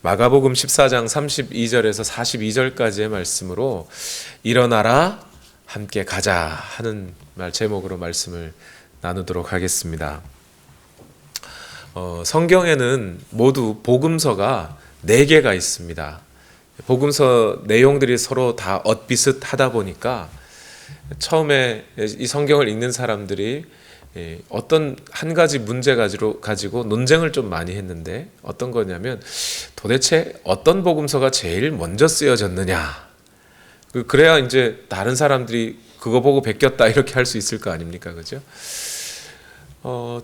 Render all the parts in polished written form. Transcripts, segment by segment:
마가복음 14장 32절에서 42절까지의 말씀으로 일어나라 함께 가자 하는 제목으로 말씀을 나누도록 하겠습니다. 성경에는 모두 복음서가 4개가 있습니다. 복음서 내용들이 서로 다 엇비슷하다 보니까 처음에 이 성경을 읽는 사람들이 어떤 한 가지 문제 가지고 논쟁을 좀 많이 했는데, 어떤 거냐면 도대체 어떤 복음서가 제일 먼저 쓰여졌느냐, 그래야 이제 다른 사람들이 그거 보고 베꼈다 이렇게 할 수 있을 거 아닙니까? 그죠?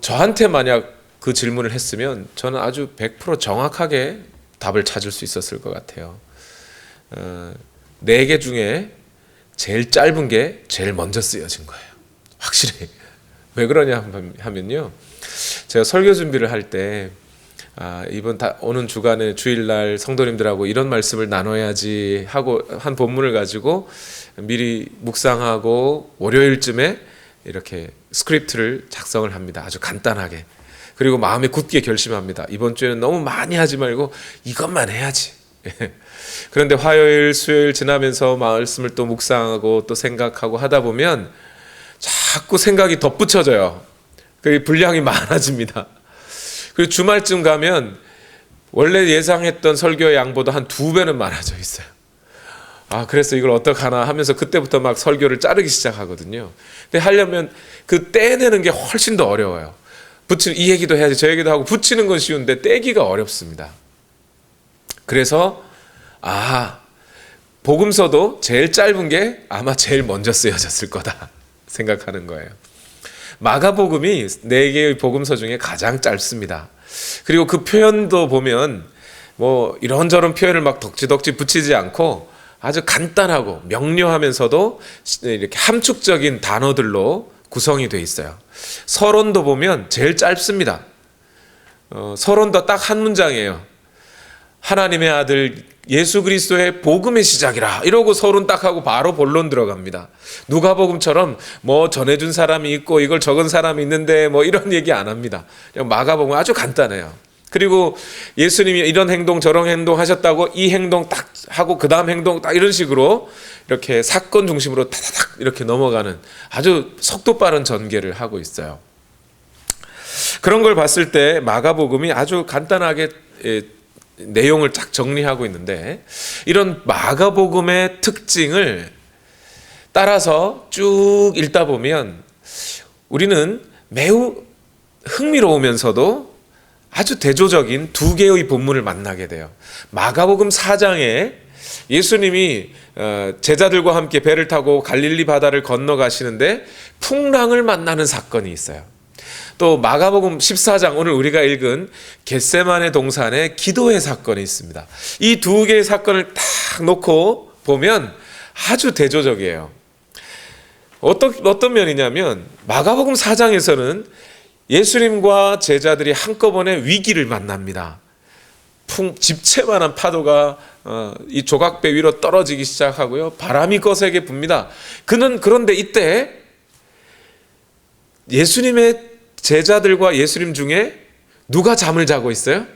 저한테 만약 그 질문을 했으면 저는 아주 100% 정확하게 답을 찾을 수 있었을 것 같아요. 4개 중에 제일 짧은 게 제일 먼저 쓰여진 거예요. 확실히. 왜 그러냐 하면요, 제가 설교 준비를 할 때 이번 오는 주간에 주일날 성도님들하고 이런 말씀을 나눠야지 하고 한 본문을 가지고 미리 묵상하고 월요일쯤에 이렇게 스크립트를 작성을 합니다. 아주 간단하게. 그리고 마음에 굳게 결심합니다. 이번 주에는 너무 많이 하지 말고 이것만 해야지. 그런데 화요일, 수요일 지나면서 말씀을 또 묵상하고 또 생각하고 하다 보면 자꾸 생각이 덧붙여져요. 그 분량이 많아집니다. 그리고 주말쯤 가면 원래 예상했던 설교의 양보다 한 2배는 많아져 있어요. 그래서 이걸 어떡하나 하면서 그때부터 막 설교를 자르기 시작하거든요. 근데 하려면 그 떼내는 게 훨씬 더 어려워요. 이 얘기도 해야지 저 얘기도 하고, 붙이는 건 쉬운데 떼기가 어렵습니다. 그래서 복음서도 제일 짧은 게 아마 제일 먼저 쓰여졌을 거다 생각하는 거예요. 마가복음이 4개의 복음서 중에 가장 짧습니다. 그리고 그 표현도 보면 뭐 이런저런 표현을 막 덕지덕지 붙이지 않고 아주 간단하고 명료하면서도 이렇게 함축적인 단어들로 구성이 되어 있어요. 서론도 보면 제일 짧습니다. 서론도 딱 한 문장이에요. 하나님의 아들 예수 그리스도의 복음의 시작이라 이러고 서론 딱 하고 바로 본론 들어갑니다. 누가복음처럼 뭐 전해준 사람이 있고 이걸 적은 사람이 있는데 뭐 이런 얘기 안 합니다. 그냥 마가복음은 아주 간단해요. 그리고 예수님이 이런 행동 저런 행동 하셨다고 이 행동 딱 하고 그 다음 행동 딱 이런 식으로 이렇게 사건 중심으로 타다닥 이렇게 넘어가는 아주 속도 빠른 전개를 하고 있어요. 그런 걸 봤을 때 마가복음이 아주 간단하게 내용을 딱 정리하고 있는데, 이런 마가복음의 특징을 따라서 쭉 읽다 보면 우리는 매우 흥미로우면서도 아주 대조적인 2개의 본문을 만나게 돼요. 마가복음 4장에 예수님이 제자들과 함께 배를 타고 갈릴리 바다를 건너가시는데 풍랑을 만나는 사건이 있어요. 또 마가복음 14장, 오늘 우리가 읽은 겟세마네 동산의 기도의 사건이 있습니다. 이 2개의 사건을 딱 놓고 보면 아주 대조적이에요. 어떤 면이냐면 마가복음 4장에서는 예수님과 제자들이 한꺼번에 위기를 만납니다. 집채만한 파도가 이 조각배 위로 떨어지기 시작하고요, 바람이 거세게 붑니다. 그런데 이때 예수님의 제자들과 예수님 중에 누가 잠을 자고 있어요?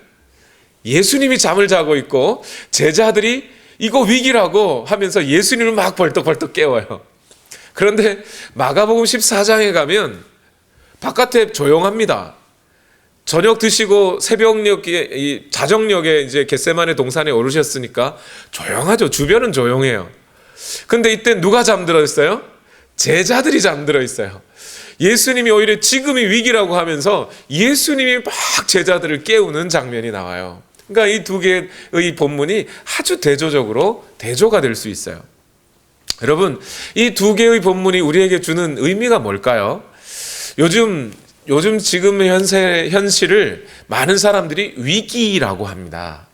예수님이 잠을 자고 있고 제자들이 이거 위기라고 하면서 예수님을 막 벌떡벌떡 깨워요. 그런데 마가복음 14장에 가면 바깥에 조용합니다. 저녁 드시고 새벽녘에 자정녘에 이제 겟세마네 동산에 오르셨으니까 조용하죠. 주변은 조용해요. 근데 이때 누가 잠들어 있어요? 제자들이 잠들어 있어요. 예수님이 오히려 지금이 위기라고 하면서 예수님이 막 제자들을 깨우는 장면이 나와요. 그러니까 이 2개의 본문이 아주 대조적으로 대조가 될 수 있어요. 여러분, 이 2개의 본문이 우리에게 주는 의미가 뭘까요? 요즘 지금의 현실을 많은 사람들이 위기라고 합니다.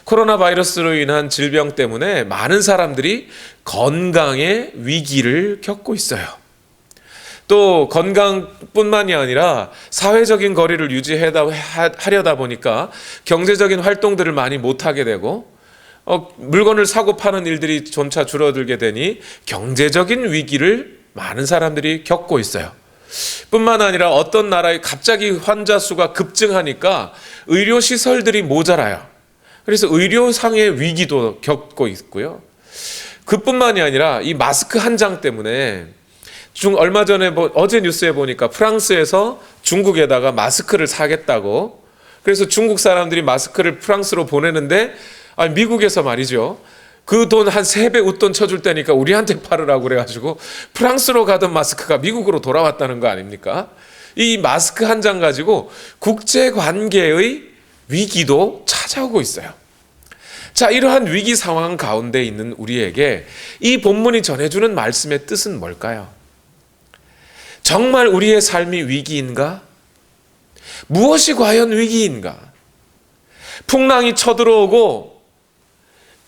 코로나 바이러스로 인한 질병 때문에 많은 사람들이 건강의 위기를 겪고 있어요. 또 건강뿐만이 아니라 사회적인 거리를 유지하려다 보니까 경제적인 활동들을 많이 못하게 되고, 물건을 사고 파는 일들이 점차 줄어들게 되니 경제적인 위기를 많은 사람들이 겪고 있어요. 뿐만 아니라 어떤 나라에 갑자기 환자 수가 급증하니까 의료시설들이 모자라요. 그래서 의료상의 위기도 겪고 있고요. 그뿐만이 아니라 이 마스크 한 장 때문에 얼마 전에 어제 뉴스에 보니까 프랑스에서 중국에다가 마스크를 사겠다고, 그래서 중국 사람들이 마스크를 프랑스로 보내는데 미국에서 말이죠, 그 돈 한 3배 웃돈 쳐줄 테니까 우리한테 팔으라고 그래가지고 프랑스로 가던 마스크가 미국으로 돌아왔다는 거 아닙니까? 이 마스크 한 장 가지고 국제관계의 위기도 찾아오고 있어요. 자, 이러한 위기 상황 가운데 있는 우리에게 이 본문이 전해주는 말씀의 뜻은 뭘까요? 정말 우리의 삶이 위기인가? 무엇이 과연 위기인가? 풍랑이 쳐들어오고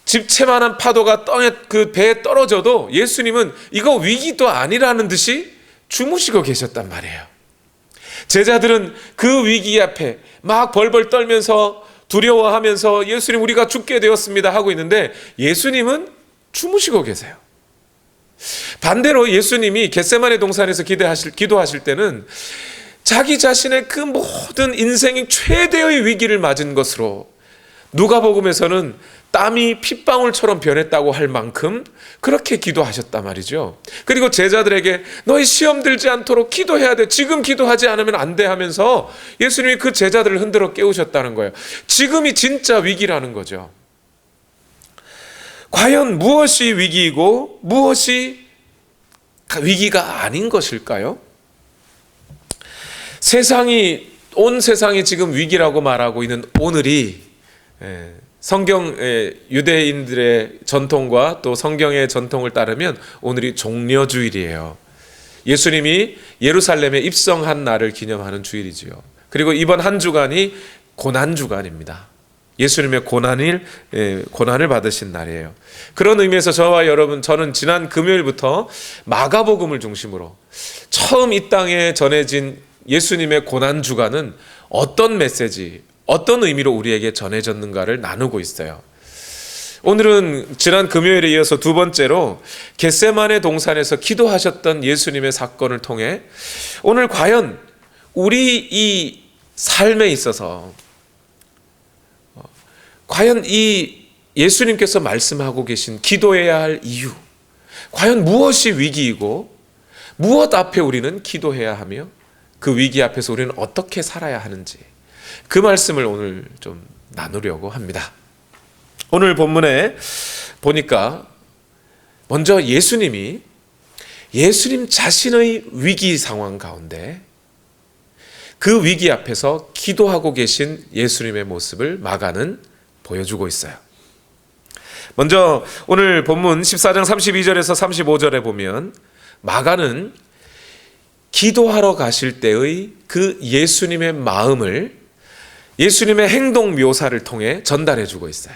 집채만한 파도가 그 배에 떨어져도 예수님은 이거 위기도 아니라는 듯이 주무시고 계셨단 말이에요. 제자들은 그 위기 앞에 막 벌벌 떨면서 두려워하면서 예수님 우리가 죽게 되었습니다 하고 있는데 예수님은 주무시고 계세요. 반대로 예수님이 겟세마네 동산에서 기도하실 때는 자기 자신의 그 모든 인생의 최대의 위기를 맞은 것으로 누가복음에서는 땀이 핏방울처럼 변했다고 할 만큼 그렇게 기도하셨단 말이죠. 그리고 제자들에게 너희 시험 들지 않도록 기도해야 돼, 지금 기도하지 않으면 안 돼 하면서 예수님이 그 제자들을 흔들어 깨우셨다는 거예요. 지금이 진짜 위기라는 거죠. 과연 무엇이 위기이고 무엇이 위기가 아닌 것일까요? 온 세상이 지금 위기라고 말하고 있는 오늘이 성경 유대인들의 전통과 또 성경의 전통을 따르면 오늘이 종려주일이에요. 예수님이 예루살렘에 입성한 날을 기념하는 주일이지요. 그리고 이번 한 주간이 고난주간입니다. 예수님의 고난을 받으신 날이에요. 그런 의미에서 저와 여러분, 저는 지난 금요일부터 마가복음을 중심으로 처음 이 땅에 전해진 예수님의 고난주간은 어떤 메시지, 어떤 의미로 우리에게 전해졌는가를 나누고 있어요. 오늘은 지난 금요일에 이어서 두 번째로 겟세마네 동산에서 기도하셨던 예수님의 사건을 통해 오늘 과연 우리 이 삶에 있어서 과연 이 예수님께서 말씀하고 계신 기도해야 할 이유, 과연 무엇이 위기이고 무엇 앞에 우리는 기도해야 하며 그 위기 앞에서 우리는 어떻게 살아야 하는지, 그 말씀을 오늘 좀 나누려고 합니다. 오늘 본문에 보니까 먼저 예수님 자신의 위기 상황 가운데 그 위기 앞에서 기도하고 계신 예수님의 모습을 마가는 보여주고 있어요. 먼저 오늘 본문 14장 32절에서 35절에 보면 마가는 기도하러 가실 때의 그 예수님의 마음을 예수님의 행동 묘사를 통해 전달해 주고 있어요.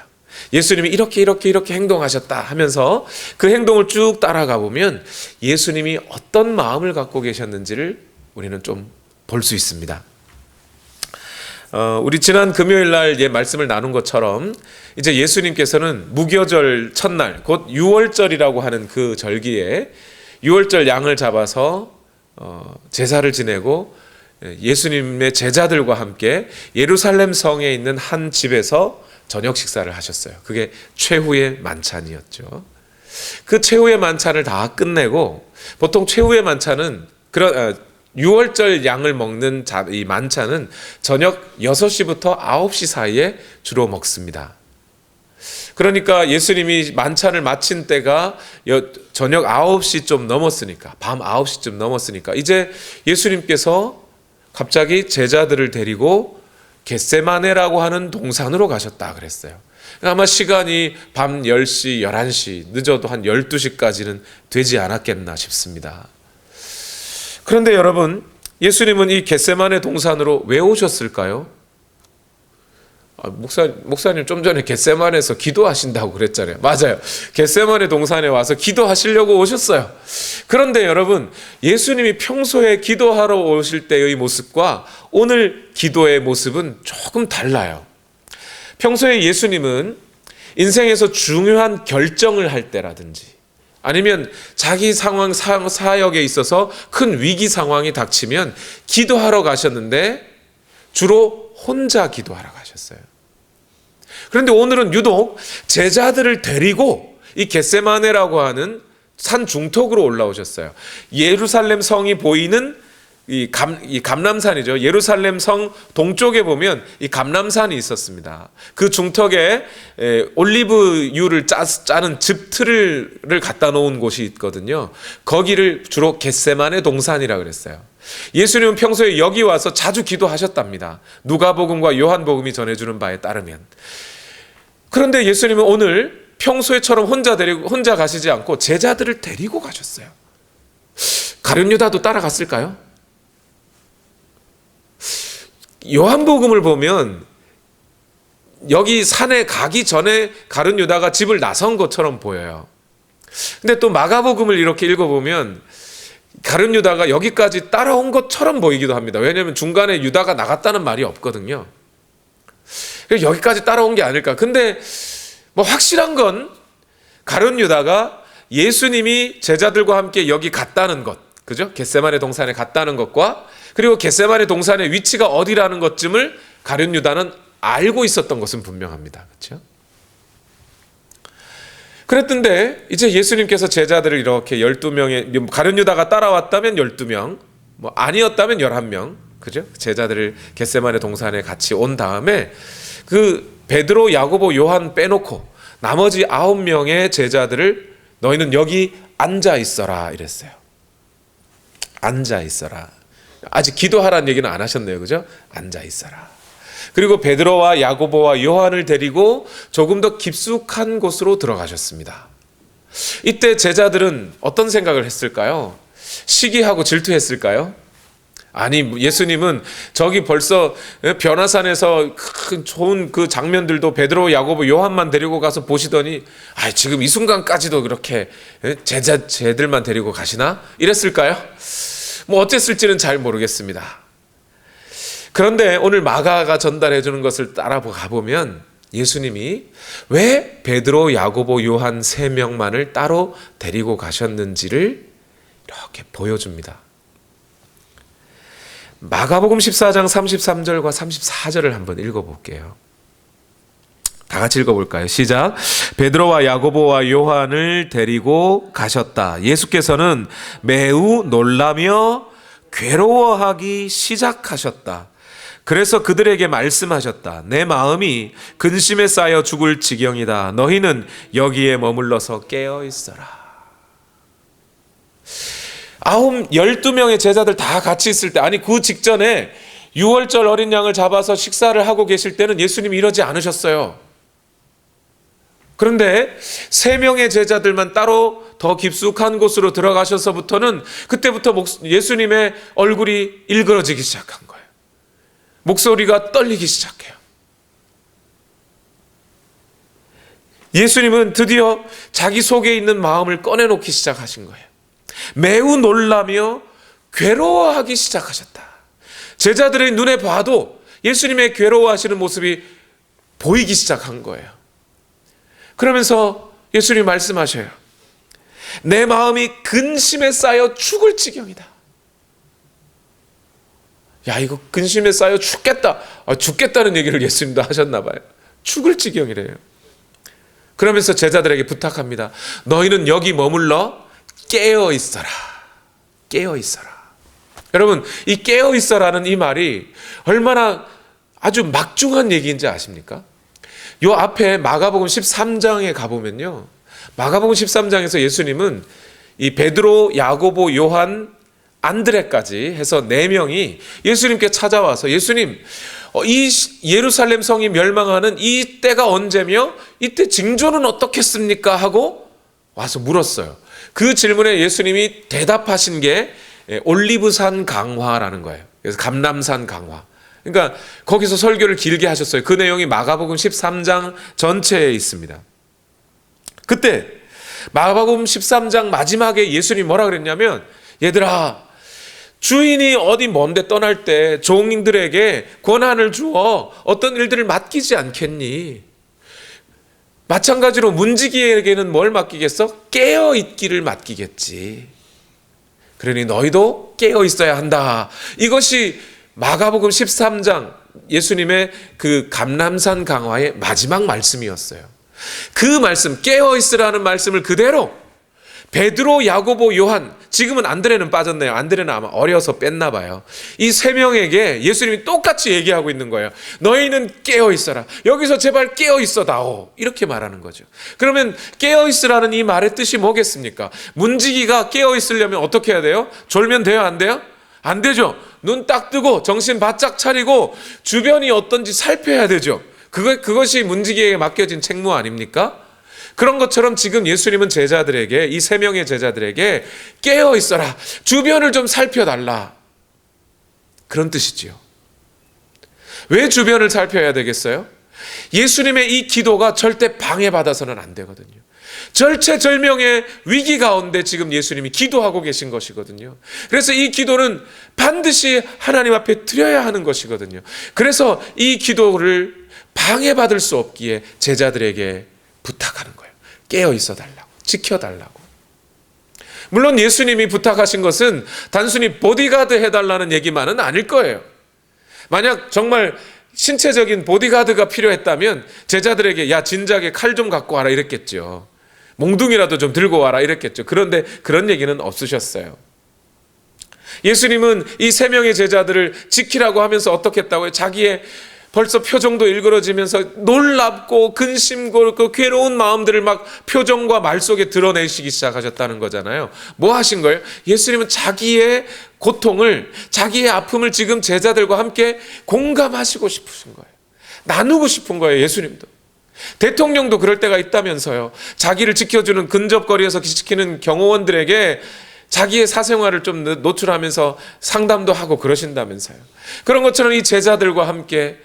예수님이 이렇게 행동하셨다 하면서 그 행동을 쭉 따라가 보면 예수님이 어떤 마음을 갖고 계셨는지를 우리는 좀 볼 수 있습니다. 우리 지난 금요일 날 말씀을 나눈 것처럼 이제 예수님께서는 무교절 첫날, 곧 유월절이라고 하는 그 절기에 유월절 양을 잡아서 제사를 지내고 예수님의 제자들과 함께 예루살렘 성에 있는 한 집에서 저녁 식사를 하셨어요. 그게 최후의 만찬이었죠. 그 최후의 만찬을 다 끝내고, 보통 최후의 만찬은 유월절 양을 먹는 이 만찬은 저녁 6시부터 9시 사이에 주로 먹습니다. 그러니까 예수님이 만찬을 마친 때가 저녁 9시 좀 넘었으니까, 밤 9시쯤 넘었으니까 이제 예수님께서 갑자기 제자들을 데리고 겟세마네라고 하는 동산으로 가셨다 그랬어요. 아마 시간이 밤 10시, 11시, 늦어도 한 12시까지는 되지 않았겠나 싶습니다. 그런데 여러분, 예수님은 이 겟세마네 동산으로 왜 오셨을까요? 목사님 좀 전에 겟세마네에서 기도하신다고 그랬잖아요. 맞아요. 겟세마네 동산에 와서 기도하시려고 오셨어요. 그런데 여러분, 예수님이 평소에 기도하러 오실 때의 모습과 오늘 기도의 모습은 조금 달라요. 평소에 예수님은 인생에서 중요한 결정을 할 때라든지 아니면 자기 상황, 사역에 있어서 큰 위기 상황이 닥치면 기도하러 가셨는데 주로 혼자 기도하러 가셨어요. 그런데 오늘은 유독 제자들을 데리고 이 겟세마네라고 하는 산 중턱으로 올라오셨어요. 예루살렘 성이 보이는 이 감람산이죠. 예루살렘 성 동쪽에 보면 이 감람산이 있었습니다. 그 중턱에 올리브유를 짜는 즙틀을 갖다 놓은 곳이 있거든요. 거기를 주로 겟세마네 동산이라 그랬어요. 예수님은 평소에 여기 와서 자주 기도하셨답니다. 누가복음과 요한복음이 전해주는 바에 따르면. 그런데 예수님은 오늘 평소에처럼 혼자 가시지 않고 제자들을 데리고 가셨어요. 가룟 유다도 따라갔을까요? 요한복음을 보면 여기 산에 가기 전에 가룟 유다가 집을 나선 것처럼 보여요. 근데 또 마가복음을 이렇게 읽어보면 가룟 유다가 여기까지 따라온 것처럼 보이기도 합니다. 왜냐하면 중간에 유다가 나갔다는 말이 없거든요. 여기까지 따라온 게 아닐까. 근데 뭐 확실한 건 가룟 유다가 예수님이 제자들과 함께 여기 갔다는 것, 그죠? 겟세마네 동산에 갔다는 것과 그리고 겟세마네 동산의 위치가 어디라는 것쯤을 가룟 유다는 알고 있었던 것은 분명합니다. 그렇죠? 그랬던데 이제 예수님께서 제자들을 이렇게 12명의, 가룟 유다가 따라왔다면 12명, 뭐 아니었다면 11명, 그죠? 제자들을 겟세마네 동산에 같이 온 다음에 그 베드로, 야고보, 요한 빼놓고 나머지 9명의 제자들을 너희는 여기 앉아 있어라 이랬어요. 앉아 있어라. 아직 기도하라는 얘기는 안 하셨네요. 그죠? 앉아 있어라. 그리고 베드로와 야고보와 요한을 데리고 조금 더 깊숙한 곳으로 들어가셨습니다. 이때 제자들은 어떤 생각을 했을까요? 시기하고 질투했을까요? 아니, 예수님은 저기 벌써 변화산에서 큰 좋은 그 장면들도 베드로, 야고보, 요한만 데리고 가서 보시더니 지금 이 순간까지도 그렇게 제자들만 데리고 가시나? 이랬을까요? 뭐 어땠을지는 잘 모르겠습니다. 그런데 오늘 마가가 전달해 주는 것을 따라가 보면 예수님이 왜 베드로, 야고보, 요한 3명만을 따로 데리고 가셨는지를 이렇게 보여줍니다. 마가복음 14장 33절과 34절을 한번 읽어볼게요. 다 같이 읽어볼까요? 시작. 베드로와 야고보와 요한을 데리고 가셨다. 예수께서는 매우 놀라며 괴로워하기 시작하셨다. 그래서 그들에게 말씀하셨다. 내 마음이 근심에 쌓여 죽을 지경이다. 너희는 여기에 머물러서 깨어 있어라. 12명의 제자들 다 같이 있을 때, 아니 그 직전에 6월절 어린 양을 잡아서 식사를 하고 계실 때는 예수님이 이러지 않으셨어요. 그런데 3명의 제자들만 따로 더 깊숙한 곳으로 들어가셔서부터는 그때부터 예수님의 얼굴이 일그러지기 시작한 거예요. 목소리가 떨리기 시작해요. 예수님은 드디어 자기 속에 있는 마음을 꺼내놓기 시작하신 거예요. 매우 놀라며 괴로워하기 시작하셨다. 제자들의 눈에 봐도 예수님의 괴로워하시는 모습이 보이기 시작한 거예요. 그러면서 예수님이 말씀하셔요. 내 마음이 근심에 쌓여 죽을 지경이다. 야, 이거 근심에 쌓여 죽겠다. 죽겠다는 얘기를 예수님도 하셨나 봐요. 죽을 지경이래요. 그러면서 제자들에게 부탁합니다. 너희는 여기 머물러 깨어 있어라. 깨어 있어라. 여러분, 이 깨어 있어라는 이 말이 얼마나 아주 막중한 얘기인지 아십니까? 요 앞에 마가복음 13장에 가보면요. 마가복음 13장에서 예수님은 이 베드로, 야고보, 요한, 안드레까지 해서 4명이 예수님께 찾아와서 예수님, 이 예루살렘 성이 멸망하는 이 때가 언제며 이때 징조는 어떻겠습니까? 하고 와서 물었어요. 그 질문에 예수님이 대답하신 게 올리브산 강화라는 거예요. 그래서 감람산 강화. 그러니까 거기서 설교를 길게 하셨어요. 그 내용이 마가복음 13장 전체에 있습니다. 그때 마가복음 13장 마지막에 예수님이 뭐라 그랬냐면, 얘들아, 주인이 어디 먼데 떠날 때 종들에게 권한을 주어 어떤 일들을 맡기지 않겠니? 마찬가지로 문지기에게는 뭘 맡기겠어? 깨어 있기를 맡기겠지. 그러니 너희도 깨어 있어야 한다. 이것이 마가복음 13장 예수님의 그 감람산 강화의 마지막 말씀이었어요. 그 말씀, 깨어 있으라는 말씀을 그대로 베드로, 야고보, 요한, 지금은 안드레는 빠졌네요. 안드레는 아마 어려서 뺐나 봐요. 이 세 명에게 예수님이 똑같이 얘기하고 있는 거예요. 너희는 깨어 있어라. 여기서 제발 깨어 있어다오. 이렇게 말하는 거죠. 그러면 깨어 있으라는 이 말의 뜻이 뭐겠습니까? 문지기가 깨어 있으려면 어떻게 해야 돼요? 졸면 돼요? 안 돼요? 안 되죠. 눈 딱 뜨고 정신 바짝 차리고 주변이 어떤지 살펴야 되죠. 그것이 문지기에게 맡겨진 책무 아닙니까? 그런 것처럼 지금 예수님은 제자들에게, 이 세 명의 제자들에게 깨어 있어라. 주변을 좀 살펴달라. 그런 뜻이지요. 왜 주변을 살펴야 되겠어요? 예수님의 이 기도가 절대 방해받아서는 안 되거든요. 절체절명의 위기 가운데 지금 예수님이 기도하고 계신 것이거든요. 그래서 이 기도는 반드시 하나님 앞에 드려야 하는 것이거든요. 그래서 이 기도를 방해받을 수 없기에 제자들에게 부탁하는 거예요. 깨어 있어 달라고, 지켜달라고. 물론 예수님이 부탁하신 것은 단순히 보디가드 해달라는 얘기만은 아닐 거예요. 만약 정말 신체적인 보디가드가 필요했다면 제자들에게 야 진작에 칼 좀 갖고 와라 이랬겠죠. 몽둥이라도 좀 들고 와라 이랬겠죠. 그런데 그런 얘기는 없으셨어요. 예수님은 이 세 명의 제자들을 지키라고 하면서 어떻게 했다고요? 자기의 벌써 표정도 일그러지면서 놀랍고 근심고 그 괴로운 마음들을 막 표정과 말 속에 드러내시기 시작하셨다는 거잖아요. 뭐 하신 거예요? 예수님은 자기의 고통을, 자기의 아픔을 지금 제자들과 함께 공감하시고 싶으신 거예요. 나누고 싶은 거예요, 예수님도. 대통령도 그럴 때가 있다면서요. 자기를 지켜주는 근접거리에서 지키는 경호원들에게 자기의 사생활을 좀 노출하면서 상담도 하고 그러신다면서요. 그런 것처럼 이 제자들과 함께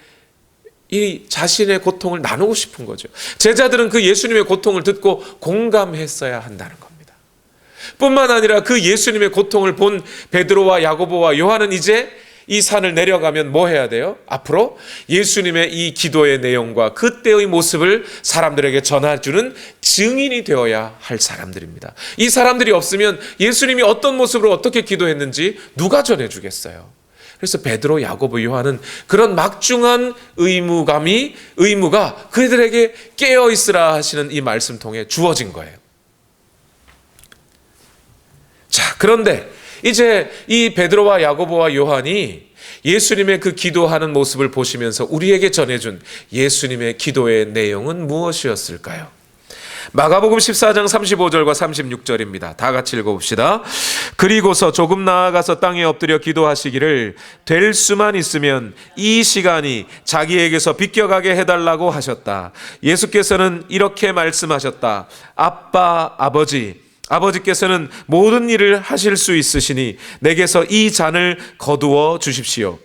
이 자신의 고통을 나누고 싶은 거죠. 제자들은 그 예수님의 고통을 듣고 공감했어야 한다는 겁니다. 뿐만 아니라 그 예수님의 고통을 본 베드로와 야고보와 요한은 이제 이 산을 내려가면 뭐 해야 돼요? 앞으로 예수님의 이 기도의 내용과 그때의 모습을 사람들에게 전해주는 증인이 되어야 할 사람들입니다. 이 사람들이 없으면 예수님이 어떤 모습으로 어떻게 기도했는지 누가 전해주겠어요? 그래서 베드로, 야고보, 요한은 그런 막중한 의무가 그들에게 깨어 있으라 하시는 이 말씀 통해 주어진 거예요. 자, 그런데 이제 이 베드로와 야고보와 요한이 예수님의 그 기도하는 모습을 보시면서 우리에게 전해준 예수님의 기도의 내용은 무엇이었을까요? 마가복음 14장 35절과 36절입니다. 다 같이 읽어봅시다. 그리고서 조금 나아가서 땅에 엎드려 기도하시기를 될 수만 있으면 이 시간이 자기에게서 비껴가게 해달라고 하셨다. 예수께서는 이렇게 말씀하셨다. 아빠, 아버지께서는 모든 일을 하실 수 있으시니 내게서 이 잔을 거두어 주십시오.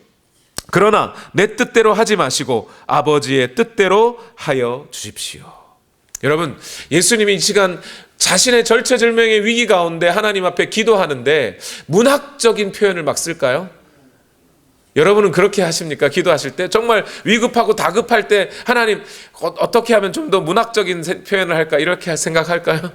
그러나 내 뜻대로 하지 마시고 아버지의 뜻대로 하여 주십시오. 여러분, 예수님이 이 시간 자신의 절체절명의 위기 가운데 하나님 앞에 기도하는데 문학적인 표현을 막 쓸까요? 여러분은 그렇게 하십니까? 기도하실 때 정말 위급하고 다급할 때 하나님 어떻게 하면 좀 더 문학적인 표현을 할까 이렇게 생각할까요?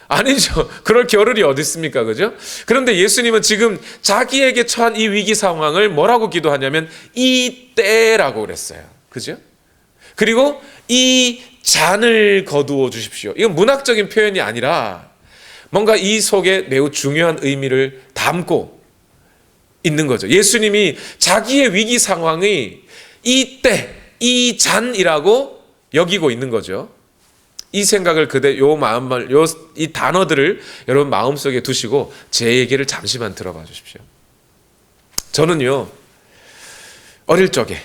아니죠. 그럴 겨를이 어디 있습니까? 그죠? 그런데 예수님은 지금 자기에게 처한 이 위기 상황을 뭐라고 기도하냐면 이때라고 그랬어요. 그죠? 그리고 이 잔을 거두어 주십시오. 이건 문학적인 표현이 아니라 뭔가 이 속에 매우 중요한 의미를 담고 있는 거죠. 예수님이 자기의 위기 상황이 이때, 이 잔이라고 여기고 있는 거죠. 이 생각을 이 단어들을 여러분 마음속에 두시고 제 얘기를 잠시만 들어봐 주십시오. 저는요, 어릴 적에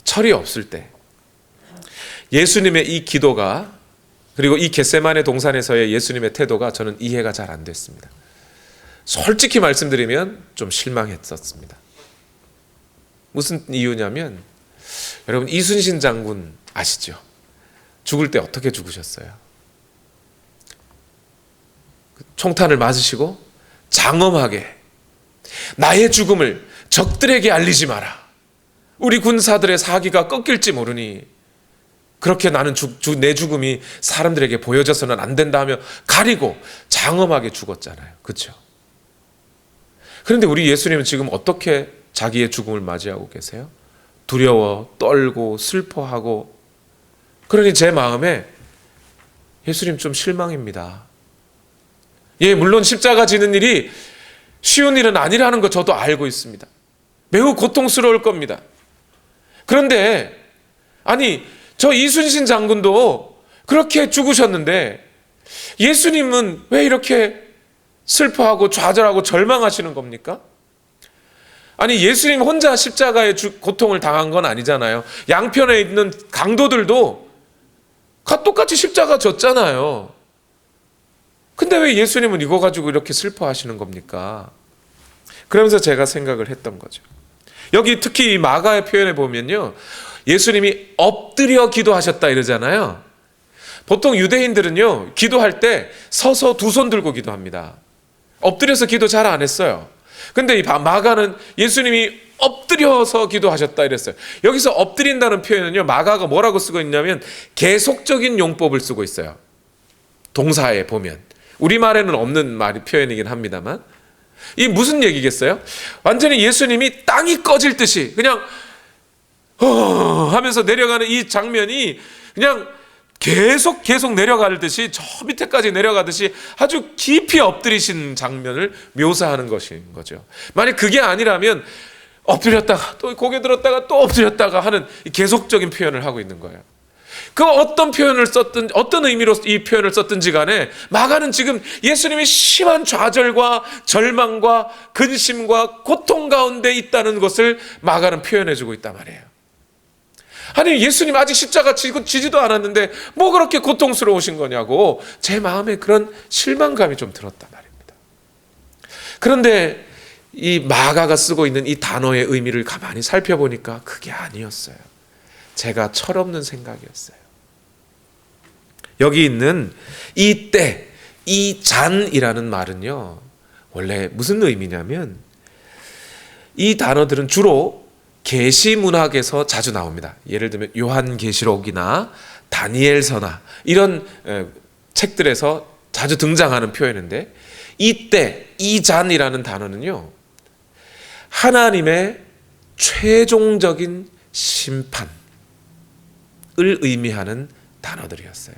철이 없을 때 예수님의 이 기도가 그리고 이 겟세마네 동산에서의 예수님의 태도가 저는 이해가 잘 안 됐습니다. 솔직히 말씀드리면 좀 실망했었습니다. 무슨 이유냐면 여러분 이순신 장군 아시죠? 죽을 때 어떻게 죽으셨어요? 총탄을 맞으시고 장엄하게 나의 죽음을 적들에게 알리지 마라. 우리 군사들의 사기가 꺾일지 모르니 그렇게 나는 내 죽음이 사람들에게 보여져서는 안 된다 하며 가리고 장엄하게 죽었잖아요. 그렇죠? 그런데 우리 예수님은 지금 어떻게 자기의 죽음을 맞이하고 계세요? 두려워 떨고 슬퍼하고, 그러니 제 마음에 예수님 좀 실망입니다. 예, 물론 십자가 지는 일이 쉬운 일은 아니라는 거 저도 알고 있습니다. 매우 고통스러울 겁니다. 그런데 아니, 저 이순신 장군도 그렇게 죽으셨는데 예수님은 왜 이렇게 슬퍼하고 좌절하고 절망하시는 겁니까? 아니, 예수님 혼자 십자가의 고통을 당한 건 아니잖아요. 양편에 있는 강도들도 똑같이 십자가 졌잖아요. 근데 왜 예수님은 이거 가지고 이렇게 슬퍼하시는 겁니까? 그러면서 제가 생각을 했던 거죠. 여기 특히 이 마가의 표현에 보면요, 예수님이 엎드려 기도하셨다 이러잖아요. 보통 유대인들은요, 기도할 때 서서 두 손 들고 기도합니다. 엎드려서 기도 잘 안 했어요. 근데 이 마가는 예수님이 엎드려서 기도하셨다 이랬어요. 여기서 엎드린다는 표현은요, 마가가 뭐라고 쓰고 있냐면 계속적인 용법을 쓰고 있어요. 동사에 보면. 우리말에는 없는 말이 표현이긴 합니다만, 이 무슨 얘기겠어요? 완전히 예수님이 땅이 꺼질 듯이 그냥 하면서 내려가는 이 장면이 그냥 계속 내려가듯이, 저 밑에까지 내려가듯이 아주 깊이 엎드리신 장면을 묘사하는 것인 거죠. 만약 그게 아니라면 엎드렸다가 또 고개 들었다가 또 엎드렸다가 하는 계속적인 표현을 하고 있는 거예요. 그 어떤 표현을 썼든, 어떤 의미로 이 표현을 썼든지 간에 마가는 지금 예수님이 심한 좌절과 절망과 근심과 고통 가운데 있다는 것을 마가는 표현해주고 있단 말이에요. 아니, 예수님 아직 십자가 지지도 않았는데 뭐 그렇게 고통스러우신 거냐고 제 마음에 그런 실망감이 좀 들었단 말입니다. 그런데 이 마가가 쓰고 있는 이 단어의 의미를 가만히 살펴보니까 그게 아니었어요. 제가 철없는 생각이었어요. 여기 있는 이 때, 이 잔이라는 말은요, 원래 무슨 의미냐면, 이 단어들은 주로 계시 문학에서 자주 나옵니다. 예를 들면 요한계시록이나 다니엘서나 이런 책들에서 자주 등장하는 표현인데, 이때, 이 잔이라는 단어는요, 하나님의 최종적인 심판을 의미하는 단어들이었어요.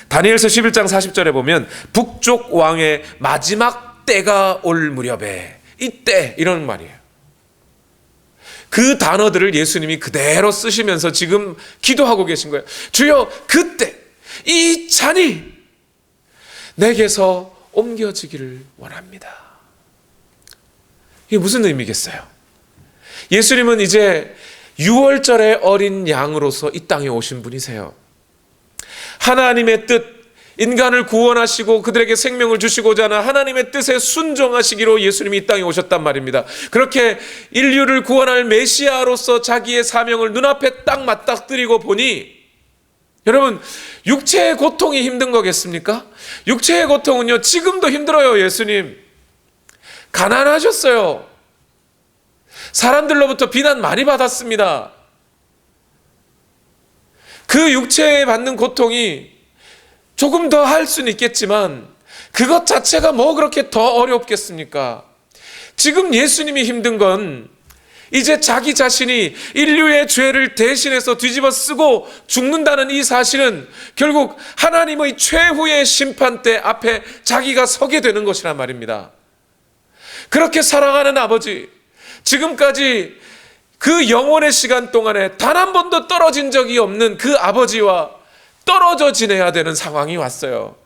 다니엘서 11장 40절에 보면 북쪽 왕의 마지막 때가 올 무렵에, 이때, 이런 말이에요. 그 단어들을 예수님이 그대로 쓰시면서 지금 기도하고 계신 거예요. 주여, 그때 이 잔이 내게서 옮겨지기를 원합니다. 이게 무슨 의미겠어요? 예수님은 이제 6월절의 어린 양으로서 이 땅에 오신 분이세요. 하나님의 뜻, 인간을 구원하시고 그들에게 생명을 주시고자 하는 하나님의 뜻에 순종하시기로 예수님이 이 땅에 오셨단 말입니다. 그렇게 인류를 구원할 메시아로서 자기의 사명을 눈앞에 딱 맞닥뜨리고 보니, 여러분, 육체의 고통이 힘든 거겠습니까? 육체의 고통은요, 지금도 힘들어요. 예수님 가난하셨어요. 사람들로부터 비난 많이 받았습니다. 그 육체에 받는 고통이 조금 더 할 수는 있겠지만 그것 자체가 뭐 그렇게 더 어렵겠습니까? 지금 예수님이 힘든 건 이제 자기 자신이 인류의 죄를 대신해서 뒤집어 쓰고 죽는다는 이 사실은 결국 하나님의 최후의 심판대 앞에 자기가 서게 되는 것이란 말입니다. 그렇게 사랑하는 아버지, 지금까지 그 영원의 시간 동안에 단 한 번도 떨어진 적이 없는 그 아버지와 떨어져 지내야 되는 상황이 왔어요.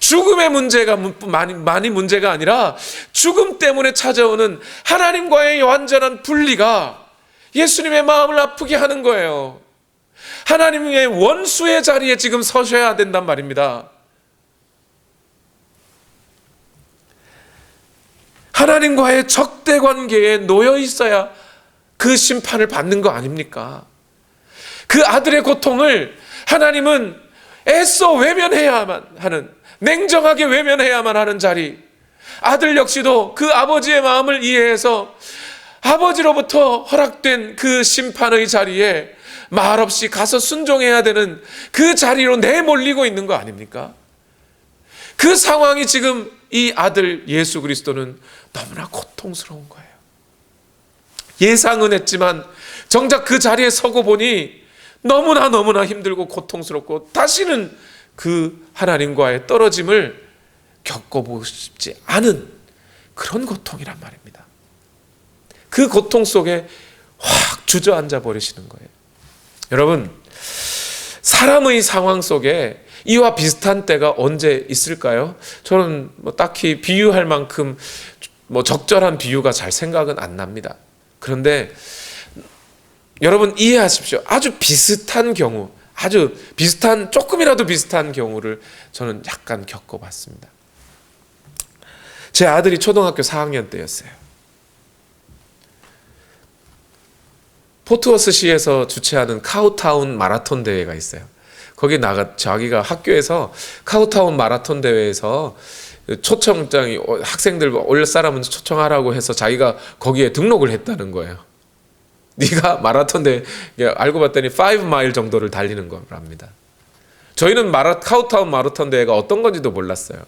죽음의 문제가 많이 문제가 아니라 죽음 때문에 찾아오는 하나님과의 완전한 분리가 예수님의 마음을 아프게 하는 거예요. 하나님의 원수의 자리에 지금 서셔야 된단 말입니다. 하나님과의 적대 관계에 놓여 있어야 그 심판을 받는 거 아닙니까? 그 아들의 고통을 하나님은 애써 외면해야만 하는, 냉정하게 외면해야만 하는 자리, 아들 역시도 그 아버지의 마음을 이해해서 아버지로부터 허락된 그 심판의 자리에 말없이 가서 순종해야 되는 그 자리로 내몰리고 있는 거 아닙니까? 그 상황이 지금 이 아들 예수 그리스도는 너무나 고통스러운 거예요. 예상은 했지만 정작 그 자리에 서고 보니 너무나 힘들고 고통스럽고 다시는 그 하나님과의 떨어짐을 겪어보고 싶지 않은 그런 고통이란 말입니다. 그 고통 속에 확 주저앉아 버리시는 거예요. 여러분, 사람의 상황 속에 이와 비슷한 때가 언제 있을까요? 저는 딱히 비유할 만큼 적절한 비유가 잘 생각은 안 납니다. 그런데 여러분 이해하십시오. 아주 비슷한 경우, 아주 비슷한, 조금이라도 비슷한 경우를 저는 약간 겪어봤습니다. 제 아들이 초등학교 4학년 때였어요. 포트워스시에서 주최하는 카우타운 마라톤 대회가 있어요. 거기 자기가 학교에서 카우타운 마라톤 대회에서 초청장이 학생들 올 사람은 초청하라고 해서 자기가 거기에 등록을 했다는 거예요. 네가 마라톤 대회, 알고 봤더니 5마일 정도를 달리는 거랍니다. 저희는 카우타운 마라톤 대회가 어떤 건지도 몰랐어요.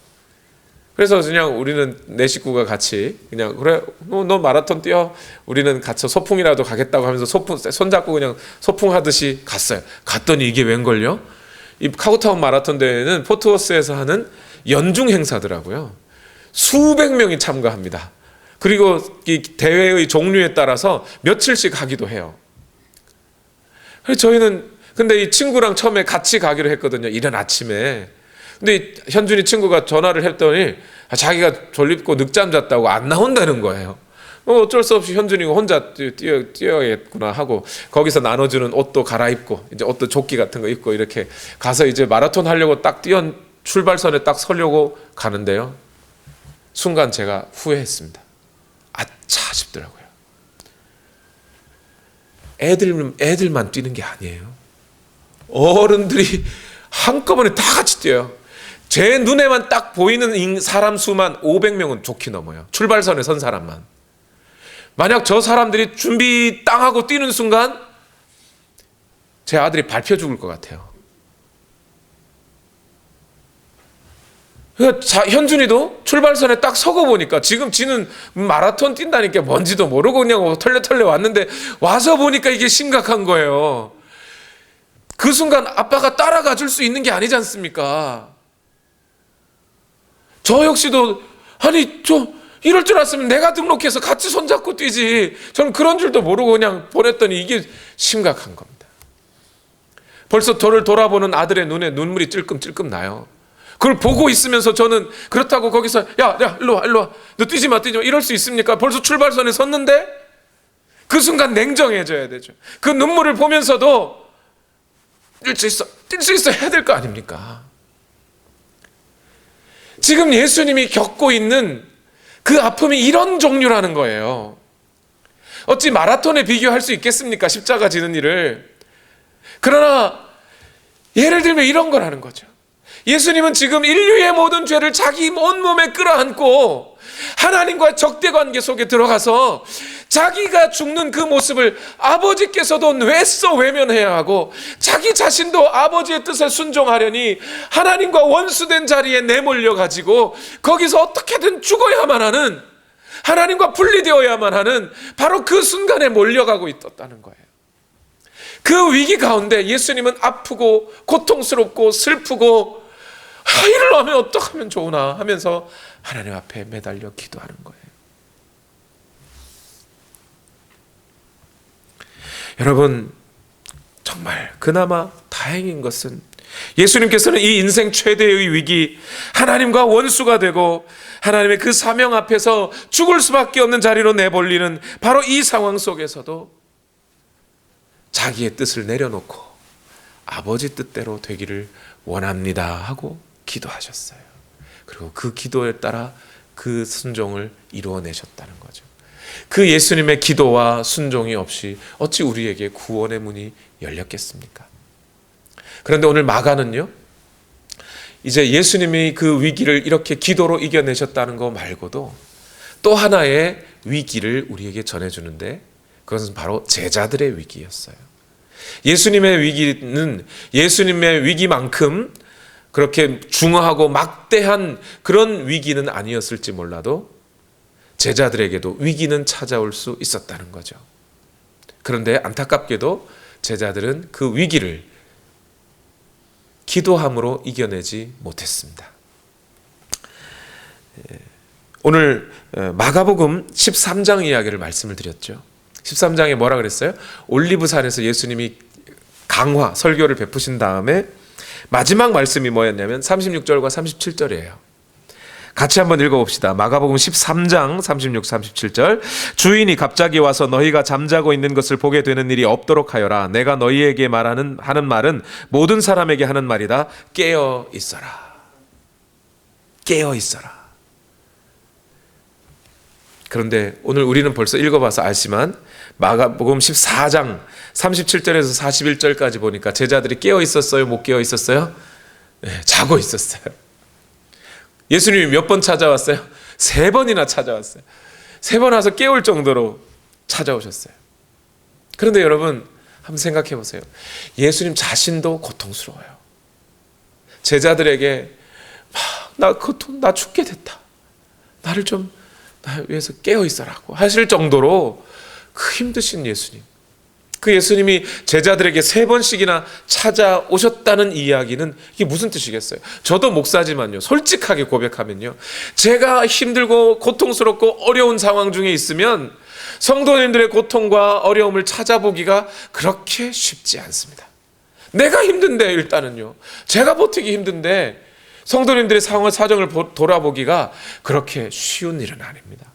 그래서 그냥 우리는 내 식구가 같이 그냥 그래 너 마라톤 뛰어, 우리는 같이 소풍이라도 가겠다고 하면서 소풍 손잡고 그냥 소풍 하듯이 갔어요. 갔더니 이게 웬걸요? 이 카우타운 마라톤 대회는 포트워스에서 하는 연중 행사더라고요. 수백 명이 참가합니다. 그리고 이 대회의 종류에 따라서 며칠씩 하기도 해요. 그래서 저희는 근데 이 친구랑 처음에 같이 가기로 했거든요. 이른 아침에. 근데 현준이 친구가 전화를 했더니 자기가 졸립고 늦잠 잤다고 안 나온다는 거예요. 어쩔 수 없이 현준이가 혼자 뛰어야겠구나 하고 거기서 나눠주는 옷도 갈아입고 이제 옷도 조끼 같은 거 입고 이렇게 가서 이제 마라톤 하려고 딱 출발선에 딱 서려고 가는데요. 순간 제가 후회했습니다. 아차 싶더라고요. 애들만 뛰는 게 아니에요. 어른들이 한꺼번에 다 같이 뛰어요. 제 눈에만 딱 보이는 사람 수만 500명은 좋게 넘어요. 출발선에 선 사람만. 만약 저 사람들이 준비 땅 하고 뛰는 순간 제 아들이 밟혀 죽을 것 같아요. 현준이도 출발선에 딱 서고 보니까 지금 지는 마라톤 뛴다니까 뭔지도 모르고 그냥 털레 왔는데 와서 보니까 이게 심각한 거예요. 그 순간 아빠가 따라가 줄 수 있는 게 아니지 않습니까? 저 역시도 이럴 줄 알았으면 내가 등록해서 같이 손잡고 뛰지. 저는 그런 줄도 모르고 그냥 보냈더니 이게 심각한 겁니다. 벌써 저를 돌아보는 아들의 눈에 눈물이 찔끔찔끔 나요. 그걸 보고 있으면서 저는 그렇다고 거기서 야 일로 와 너 뛰지 마 이럴 수 있습니까? 벌써 출발선에 섰는데 그 순간 냉정해져야 되죠. 그 눈물을 보면서도 뛸 수 있어 해야 될 거 아닙니까? 지금 예수님이 겪고 있는 그 아픔이 이런 종류라는 거예요. 어찌 마라톤에 비교할 수 있겠습니까? 십자가 지는 일을. 그러나 예를 들면 이런 거라는 거죠. 예수님은 지금 인류의 모든 죄를 자기 온몸에 끌어안고 하나님과의 적대관계 속에 들어가서 자기가 죽는 그 모습을 아버지께서도 외면해야 하고 자기 자신도 아버지의 뜻에 순종하려니 하나님과 원수된 자리에 내몰려 가지고 거기서 어떻게든 죽어야만 하는, 하나님과 분리되어야만 하는 바로 그 순간에 몰려가고 있었다는 거예요. 그 위기 가운데 예수님은 아프고 고통스럽고 슬프고 이를 하면 어떡하면 좋으나 하면서 하나님 앞에 매달려 기도하는 거예요. 여러분, 정말 그나마 다행인 것은 예수님께서는 이 인생 최대의 위기, 하나님과 원수가 되고 하나님의 그 사명 앞에서 죽을 수밖에 없는 자리로 내몰리는 바로 이 상황 속에서도 자기의 뜻을 내려놓고 아버지 뜻대로 되기를 원합니다 하고 기도하셨어요. 그리고 그 기도에 따라 그 순종을 이루어내셨다는 거죠. 그 예수님의 기도와 순종이 없이 어찌 우리에게 구원의 문이 열렸겠습니까? 그런데 오늘 마가는요, 이제 예수님이 그 위기를 이렇게 기도로 이겨내셨다는 거 말고도 또 하나의 위기를 우리에게 전해주는데 그것은 바로 제자들의 위기였어요. 예수님의 위기는 예수님의 위기만큼 그렇게 중요하고 막대한 그런 위기는 아니었을지 몰라도 제자들에게도 위기는 찾아올 수 있었다는 거죠. 그런데 안타깝게도 제자들은 그 위기를 기도함으로 이겨내지 못했습니다. 오늘 마가복음 13장 이야기를 말씀을 드렸죠. 13장에 뭐라 그랬어요? 올리브산에서 예수님이 강화, 설교를 베푸신 다음에 마지막 말씀이 뭐였냐면 36절과 37절이에요. 같이 한번 읽어봅시다. 마가복음 13장 36, 37절. 주인이 갑자기 와서 너희가 잠자고 있는 것을 보게 되는 일이 없도록 하여라. 내가 너희에게 하는 말은 모든 사람에게 하는 말이다. 깨어 있어라. 깨어 있어라. 그런데 오늘 우리는 벌써 읽어봐서 알지만 마가복음 14장 37절에서 41절까지 보니까 제자들이 깨어 있었어요? 못 깨어 있었어요? 네, 자고 있었어요. 예수님이 몇 번 찾아왔어요? 3번이나 찾아왔어요. 3번 와서 깨울 정도로 찾아오셨어요. 그런데 여러분 한번 생각해 보세요. 예수님 자신도 고통스러워요. 제자들에게 나 죽게 됐다. 나 위해서 깨어 있어라고 하실 정도로 그 힘드신 예수님. 그 예수님이 제자들에게 3번씩이나 찾아오셨다는 이야기는 이게 무슨 뜻이겠어요? 저도 목사지만요, 솔직하게 고백하면요, 제가 힘들고 고통스럽고 어려운 상황 중에 있으면 성도님들의 고통과 어려움을 찾아보기가 그렇게 쉽지 않습니다. 내가 힘든데, 일단은요, 제가 버티기 힘든데 성도님들의 상황, 사정을 돌아보기가 그렇게 쉬운 일은 아닙니다.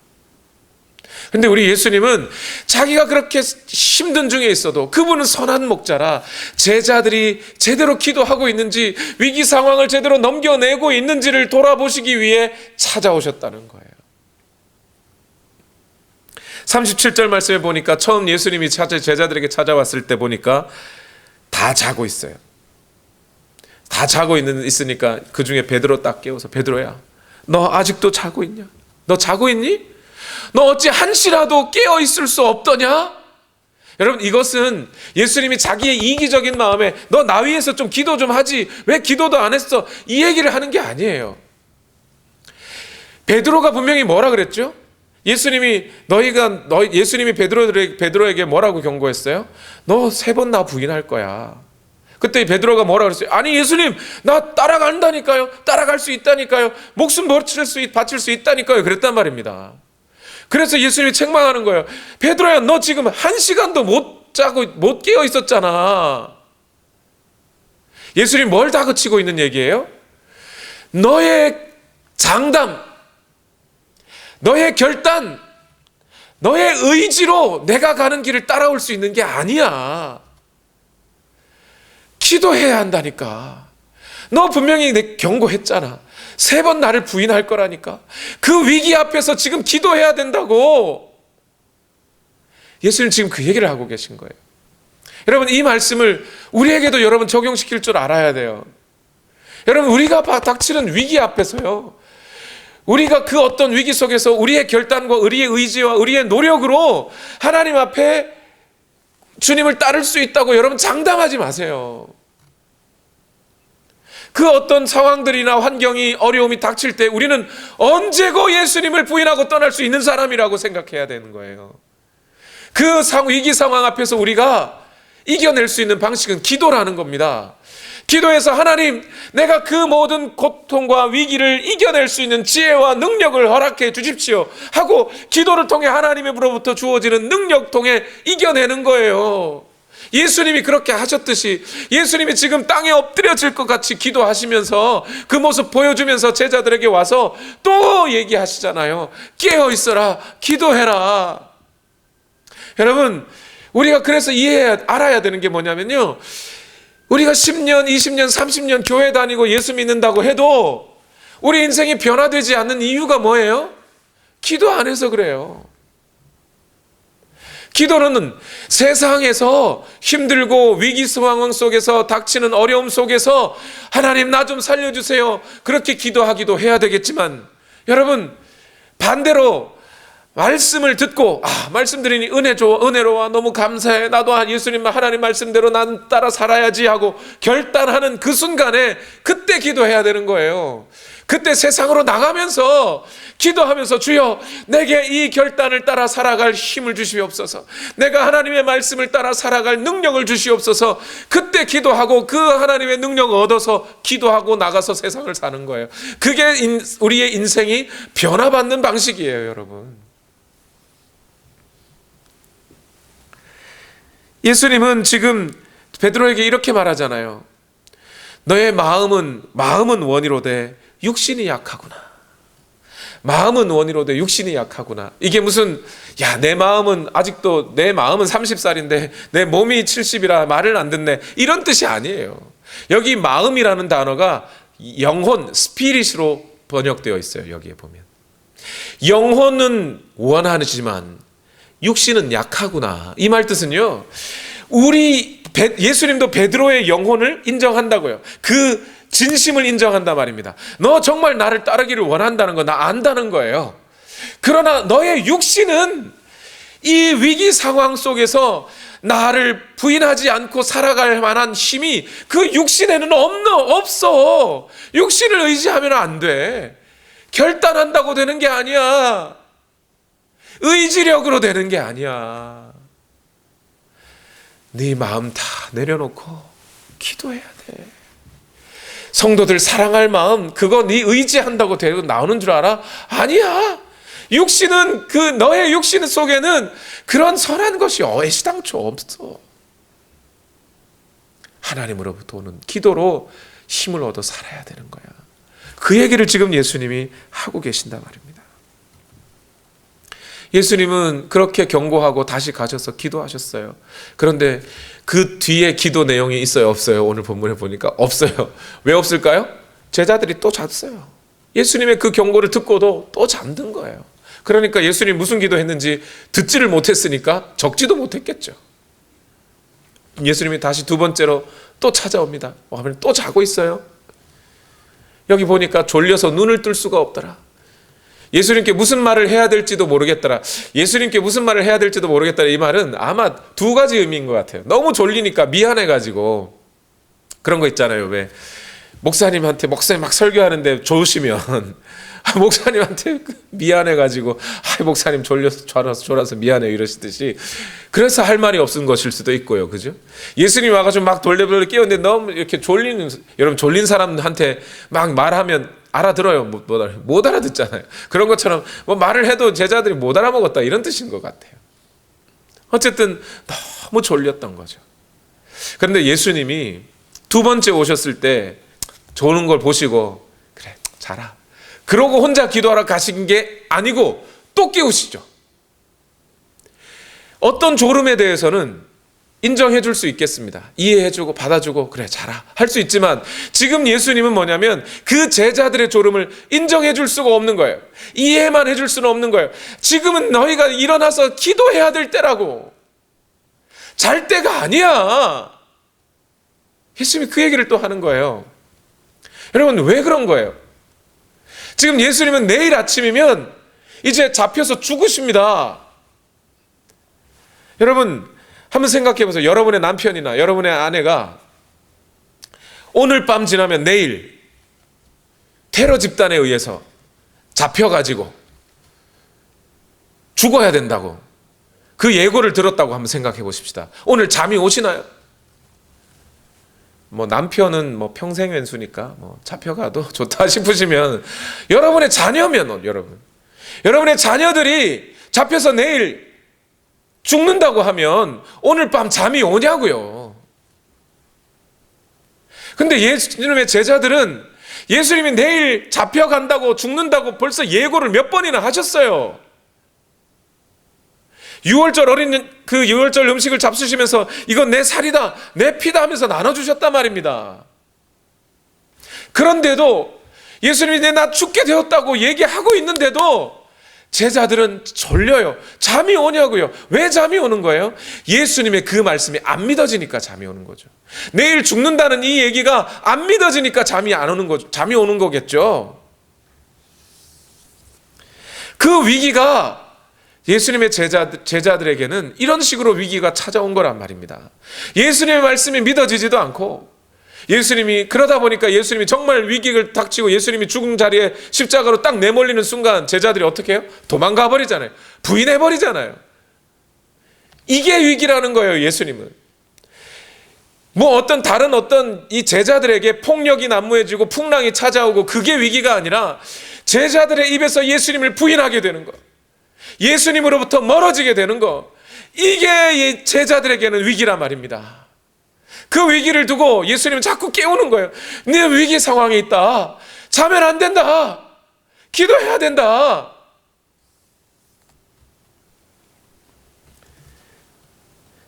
근데 우리 예수님은 자기가 그렇게 힘든 중에 있어도 그분은 선한 목자라 제자들이 제대로 기도하고 있는지, 위기 상황을 제대로 넘겨내고 있는지를 돌아보시기 위해 찾아오셨다는 거예요. 37절 말씀에 보니까 처음 예수님이 제자들에게 찾아왔을 때 보니까 다 자고 있어요. 다 자고 있으니까 그 중에 베드로 딱 깨워서, 베드로야, 너 아직도 자고 있냐? 너 자고 있니? 너 어찌 한시라도 깨어 있을 수 없더냐? 여러분, 이것은 예수님이 자기의 이기적인 마음에 너 나 위해서 좀 기도 좀 하지 왜 기도도 안 했어? 이 얘기를 하는 게 아니에요. 베드로가 분명히 뭐라 그랬죠? 예수님이 베드로에게 뭐라고 경고했어요? 너 3번 나 부인할 거야. 그때 베드로가 뭐라 그랬어요? 아니 예수님, 나 따라간다니까요. 따라갈 수 있다니까요. 목숨 바칠 수 있다니까요. 그랬단 말입니다. 그래서 예수님이 책망하는 거예요. 베드로야, 너 지금 1시간도 못 깨어 있었잖아. 예수님 뭘 다그치고 있는 얘기예요? 너의 장담, 너의 결단, 너의 의지로 내가 가는 길을 따라올 수 있는 게 아니야. 기도해야 한다니까. 너 분명히 내 경고했잖아. 3번 나를 부인할 거라니까. 그 위기 앞에서 지금 기도해야 된다고. 예수님 지금 그 얘기를 하고 계신 거예요. 여러분, 이 말씀을 우리에게도 여러분 적용시킬 줄 알아야 돼요. 여러분, 우리가 닥치는 위기 앞에서요, 우리가 그 어떤 위기 속에서 우리의 결단과 우리의 의지와 우리의 노력으로 하나님 앞에 주님을 따를 수 있다고 여러분 장담하지 마세요. 그 어떤 상황들이나 환경이, 어려움이 닥칠 때 우리는 언제고 예수님을 부인하고 떠날 수 있는 사람이라고 생각해야 되는 거예요. 그 위기 상황 앞에서 우리가 이겨낼 수 있는 방식은 기도라는 겁니다. 기도해서 하나님, 내가 그 모든 고통과 위기를 이겨낼 수 있는 지혜와 능력을 허락해 주십시오 하고 기도를 통해 하나님으로부터 주어지는 능력 통해 이겨내는 거예요. 예수님이 그렇게 하셨듯이 예수님이 지금 땅에 엎드려질 것 같이 기도하시면서 그 모습 보여주면서 제자들에게 와서 또 얘기하시잖아요. 깨어 있어라, 기도해라. 여러분, 우리가 그래서 알아야 되는 게 뭐냐면요, 우리가 10년, 20년, 30년 교회 다니고 예수 믿는다고 해도 우리 인생이 변화되지 않는 이유가 뭐예요? 기도 안 해서 그래요. 기도는 세상에서 힘들고 위기 상황 속에서 닥치는 어려움 속에서 하나님 나 좀 살려주세요, 그렇게 기도하기도 해야 되겠지만, 여러분 반대로 말씀을 듣고 말씀 들으니 은혜로워 너무 감사해, 나도 예수님 하나님 말씀대로 난 따라 살아야지 하고 결단하는 그 순간에 그때 기도해야 되는 거예요. 그때 세상으로 나가면서 기도하면서 주여 내게 이 결단을 따라 살아갈 힘을 주시옵소서, 내가 하나님의 말씀을 따라 살아갈 능력을 주시옵소서. 그때 기도하고 그 하나님의 능력을 얻어서 기도하고 나가서 세상을 사는 거예요. 그게 우리의 인생이 변화받는 방식이에요. 여러분, 예수님은 지금 베드로에게 이렇게 말하잖아요. 너의 마음은 원이로되 육신이 약하구나. 마음은 원이로되 육신이 약하구나. 이게 무슨 내 마음은 아직도 내 마음은 30살인데 내 몸이 70이라 말을 안 듣네, 이런 뜻이 아니에요. 여기 마음이라는 단어가 영혼, 스피릿으로 번역되어 있어요. 여기에 보면 영혼은 원하지만 육신은 약하구나. 이 말 뜻은요, 예수님도 베드로의 영혼을 인정한다고요. 그 진심을 인정한단 말입니다. 너 정말 나를 따르기를 원한다는 거 나 안다는 거예요. 그러나 너의 육신은 이 위기 상황 속에서 나를 부인하지 않고 살아갈 만한 힘이 그 육신에는 없어. 육신을 의지하면 안 돼. 결단한다고 되는 게 아니야. 의지력으로 되는 게 아니야. 네 마음 다 내려놓고 기도해야 돼. 성도들 사랑할 마음, 그거 네 의지한다고 되고 나오는 줄 알아? 아니야. 육신은 너의 육신 속에는 그런 선한 것이 애시당초 없어. 하나님으로부터 오는 기도로 힘을 얻어 살아야 되는 거야. 그 얘기를 지금 예수님이 하고 계신단 말입니다. 예수님은 그렇게 경고하고 다시 가셔서 기도하셨어요. 그런데 그 뒤에 기도 내용이 있어요, 없어요? 오늘 본문에 보니까 없어요. 왜 없을까요? 제자들이 또 잤어요. 예수님의 그 경고를 듣고도 또 잠든 거예요. 그러니까 예수님 무슨 기도했는지 듣지를 못했으니까 적지도 못했겠죠. 예수님이 다시 두 번째로 또 찾아옵니다. 또 자고 있어요. 여기 보니까 졸려서 눈을 뜰 수가 없더라. 예수님께 무슨 말을 해야 될지도 모르겠더라. 예수님께 무슨 말을 해야 될지도 모르겠더라. 이 말은 아마 두 가지 의미인 것 같아요. 너무 졸리니까 미안해가지고 그런 거 있잖아요. 왜 목사님 막 설교하는데 좋으시면 목사님한테 미안해가지고 목사님 졸아서 미안해요 이러시듯이, 그래서 할 말이 없은 것일 수도 있고요. 그죠? 예수님 와가지고 막 돌레벌레 끼웠는데 너무 이렇게 여러분 졸린 사람한테 막 말하면 알아들어요? 못 알아듣잖아요. 그런 것처럼 말을 해도 제자들이 못 알아먹었다, 이런 뜻인 것 같아요. 어쨌든 너무 졸렸던 거죠. 그런데 예수님이 두 번째 오셨을 때 조는 걸 보시고 그래 자라, 그러고 혼자 기도하러 가신 게 아니고 또 깨우시죠. 어떤 졸음에 대해서는 인정해 줄 수 있겠습니다. 이해해 주고 받아주고 그래 자라 할 수 있지만, 지금 예수님은 뭐냐면 그 제자들의 졸음을 인정해 줄 수가 없는 거예요. 이해만 해줄 수는 없는 거예요. 지금은 너희가 일어나서 기도해야 될 때라고, 잘 때가 아니야. 예수님이 그 얘기를 또 하는 거예요. 여러분, 왜 그런 거예요? 지금 예수님은 내일 아침이면 이제 잡혀서 죽으십니다. 여러분 한번 생각해 보세요. 여러분의 남편이나 여러분의 아내가 오늘 밤 지나면 내일 테러 집단에 의해서 잡혀가지고 죽어야 된다고 그 예고를 들었다고 한번 생각해 보십시다. 오늘 잠이 오시나요? 남편은 평생 왼수니까 잡혀가도 좋다 싶으시면, 여러분의 자녀면 여러분의 자녀들이 잡혀서 내일 죽는다고 하면 오늘 밤 잠이 오냐고요. 근데 예수님의 제자들은 예수님이 내일 잡혀간다고 죽는다고 벌써 예고를 몇 번이나 하셨어요. 6월절 그 6월절 음식을 잡수시면서 이건 내 살이다, 내 피다 하면서 나눠주셨단 말입니다. 그런데도 예수님이 나 죽게 되었다고 얘기하고 있는데도 제자들은 졸려요. 잠이 오냐고요. 왜 잠이 오는 거예요? 예수님의 그 말씀이 안 믿어지니까 잠이 오는 거죠. 내일 죽는다는 이 얘기가 안 믿어지니까 잠이 안 오는 거죠. 잠이 오는 거겠죠. 그 위기가 예수님의 제자들에게는 이런 식으로 위기가 찾아온 거란 말입니다. 예수님의 말씀이 믿어지지도 않고, 예수님이 그러다 보니까 예수님이 정말 위기를 닥치고 예수님이 죽은 자리에 십자가로 딱 내몰리는 순간 제자들이 어떻게 해요? 도망가 버리잖아요. 부인해 버리잖아요. 이게 위기라는 거예요. 예수님은 다른 이 제자들에게 폭력이 난무해지고 풍랑이 찾아오고 그게 위기가 아니라 제자들의 입에서 예수님을 부인하게 되는 거, 예수님으로부터 멀어지게 되는 거, 이게 제자들에게는 위기란 말입니다. 그 위기를 두고 예수님은 자꾸 깨우는 거예요. 네 위기 상황에 있다. 자면 안 된다. 기도해야 된다.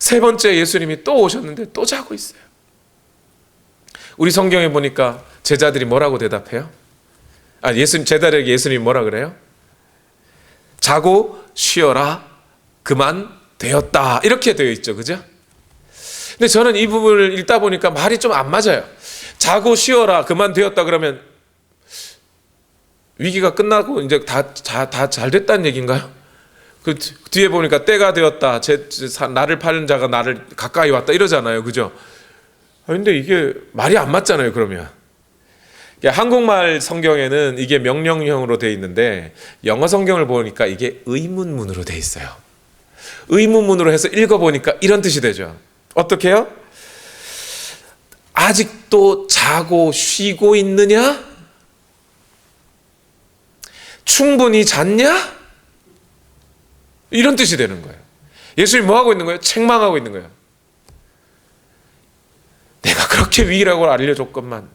세 번째 예수님이 또 오셨는데 또 자고 있어요. 우리 성경에 보니까 제자들이 뭐라고 대답해요? 제자들에게 예수님이 뭐라 그래요? 자고 쉬어라. 그만 되었다. 이렇게 되어 있죠. 그죠? 근데 저는 이 부분을 읽다 보니까 말이 좀 안 맞아요. 자고 쉬어라. 그만 되었다 그러면 위기가 끝나고 이제 다 잘 됐다는 얘기인가요? 그 뒤에 보니까 때가 되었다. 나를 파는 자가 나를 가까이 왔다 이러잖아요. 그죠? 근데 이게 말이 안 맞잖아요. 그러면 한국말 성경에는 이게 명령형으로 되어 있는데 영어 성경을 보니까 이게 의문문으로 되어 있어요. 의문문으로 해서 읽어보니까 이런 뜻이 되죠. 어떻게 해요? 아직도 자고 쉬고 있느냐? 충분히 잤냐? 이런 뜻이 되는 거예요. 예수님이 뭐 하고 있는 거예요? 책망하고 있는 거예요. 내가 그렇게 위기라고 알려줬건만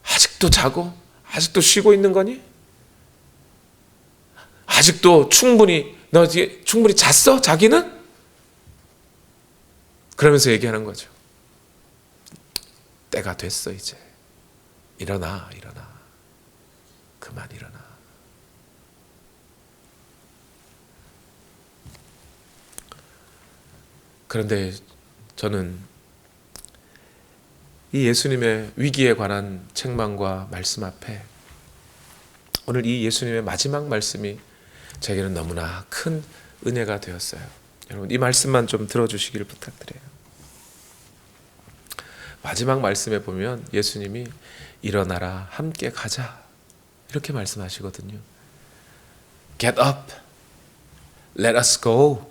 아직도 자고 아직도 쉬고 있는 거니? 아직도 너 충분히 잤어? 자기는? 그러면서 얘기하는 거죠. 때가 됐어 이제. 일어나. 그만 일어나. 그런데 저는 이 예수님의 위기에 관한 책망과 말씀 앞에 오늘 이 예수님의 마지막 말씀이 제게는 너무나 큰 은혜가 되었어요. 여러분 이 말씀만 좀 들어주시기를 부탁드려요. 마지막 말씀에 보면 예수님이 일어나라 함께 가자 이렇게 말씀하시거든요. Get up, let us go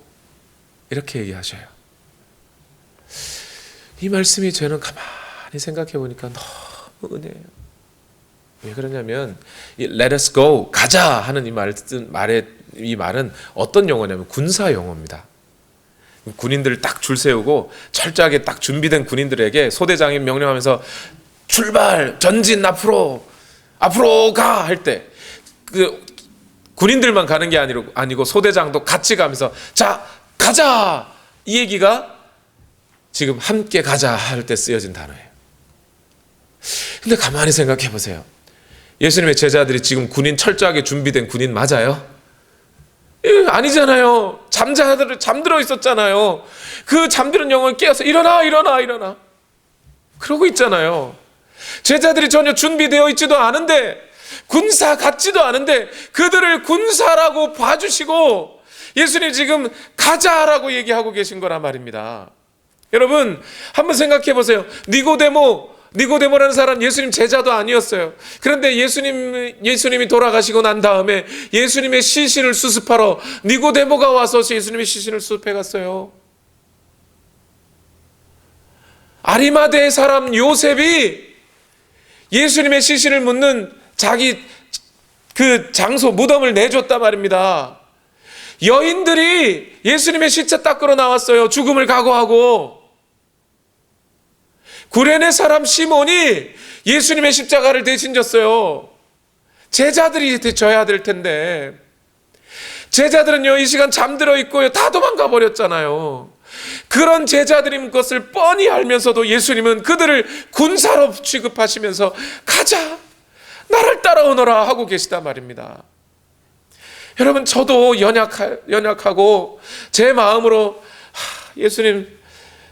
이렇게 얘기하셔요. 이 말씀이 저는 가만히 생각해 보니까 너무 은혜예요. 왜 그러냐면 let us go 가자 하는 이 말은 어떤 용어냐면 군사 용어입니다. 군인들을 딱 줄 세우고 철저하게 딱 준비된 군인들에게 소대장이 명령하면서 출발 전진 앞으로 가 할 때 그 군인들만 가는 게 아니고 소대장도 같이 가면서 자 가자 이 얘기가 지금 함께 가자 할 때 쓰여진 단어예요. 근데 가만히 생각해 보세요. 예수님의 제자들이 지금 철저하게 준비된 군인 맞아요? 아니잖아요. 잠들어 있었잖아요. 그 잠드는 영혼을 깨워서 일어나. 그러고 있잖아요. 제자들이 전혀 준비되어 있지도 않은데 군사 같지도 않은데 그들을 군사라고 봐주시고 예수님 지금 가자라고 얘기하고 계신 거란 말입니다. 여러분 한번 생각해 보세요. 니고데모라는 사람 예수님 제자도 아니었어요. 그런데 예수님이 돌아가시고 난 다음에 예수님의 시신을 수습하러 니고데모가 와서 예수님의 시신을 수습해 갔어요. 아리마대의 사람 요셉이 예수님의 시신을 묻는 자기 그 장소 무덤을 내줬단 말입니다. 여인들이 예수님의 시체 닦으러 나왔어요. 죽음을 각오하고. 구레네 사람 시몬이 예수님의 십자가를 대신 졌어요. 제자들이 져야 될 텐데 제자들은요 이 시간 잠들어 있고요 다 도망가 버렸잖아요. 그런 제자들인 것을 뻔히 알면서도 예수님은 그들을 군사로 취급하시면서 가자 나를 따라오너라 하고 계시단 말입니다. 여러분 저도 연약하고 제 마음으로 예수님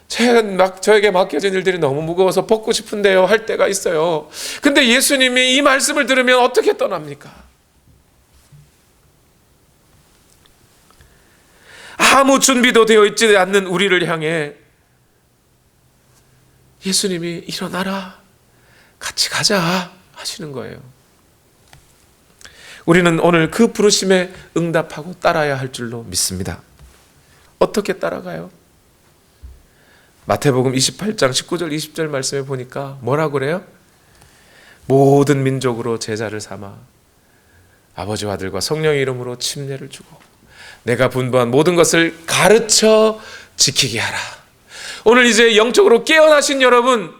저에게 맡겨진 일들이 너무 무거워서 벗고 싶은데요 할 때가 있어요. 근데 예수님이 이 말씀을 들으면 어떻게 떠납니까? 아무 준비도 되어 있지 않는 우리를 향해 예수님이 일어나라, 같이 가자 하시는 거예요. 우리는 오늘 그 부르심에 응답하고 따라야 할 줄로 믿습니다. 어떻게 따라가요? 마태복음 28장 19절 20절 말씀에 보니까 뭐라고 그래요? 모든 민족으로 제자를 삼아 아버지와 아들과 성령의 이름으로 침례를 주고 내가 분부한 모든 것을 가르쳐 지키게 하라. 오늘 이제 영적으로 깨어나신 여러분,